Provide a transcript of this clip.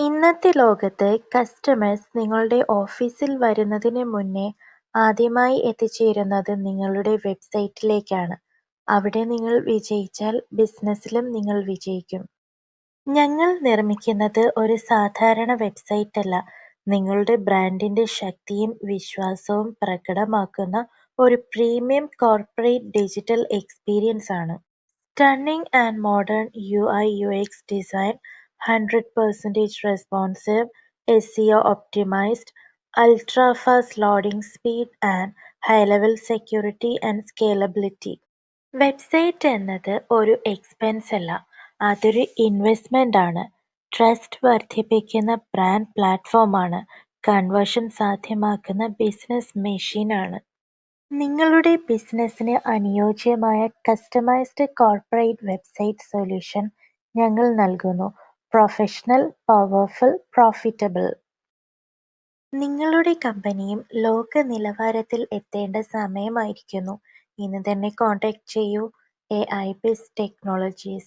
ഇന്നത്തെ ലോകത്ത് കസ്റ്റമേഴ്സ് നിങ്ങളുടെ ഓഫീസിൽ വരുന്നതിന് മുന്നേ ആദ്യമായി എത്തിച്ചേരുന്നത് നിങ്ങളുടെ വെബ്സൈറ്റിലേക്കാണ്. അവിടെ നിങ്ങൾ വിജയിച്ചാൽ ബിസിനസ്സിലും നിങ്ങൾ വിജയിക്കും. ഞങ്ങൾ നിർമ്മിക്കുന്നത് ഒരു സാധാരണ വെബ്സൈറ്റല്ല, നിങ്ങളുടെ ബ്രാൻഡിന്റെ ശക്തിയും വിശ്വാസവും പ്രകടമാക്കുന്ന ഒരു പ്രീമിയം കോർപ്പറേറ്റ് ഡിജിറ്റൽ എക്സ്പീരിയൻസ് ആണ്. Stunning and modern UI/UX design, 100% responsive, SEO optimized, ultra-fast loading speed, and high-level security and scalability. Website എന്നത് ഒരു എക്സ്പെൻസ് അല്ല, അതൊരു ഇൻവെസ്റ്റ്മെന്റ് ആണ്. ട്രസ്റ്റ് വർദ്ധിപ്പിക്കുന്ന ബ്രാൻഡ് പ്ലാറ്റ്ഫോമാണ്. കൺവേർഷൻ സാധ്യമാക്കുന്ന ബിസിനസ് മെഷീനാണ്. നിങ്ങളുടെ ബിസിനസ്സിന് അനുയോജ്യമായ കസ്റ്റമൈസ്ഡ് കോർപ്പറേറ്റ് വെബ്സൈറ്റ് സൊല്യൂഷൻ ഞങ്ങൾ നൽകുന്നു. Professional, powerful, profitable. നിങ്ങളുടെ കമ്പനിയും ലോക നിലവാരത്തിൽ എത്തേണ്ട സമയമായിരിക്കുന്നു. ഇന്ന് തന്നെ കോൺടാക്ട് ചെയ്യൂ. AI Biz Technologies.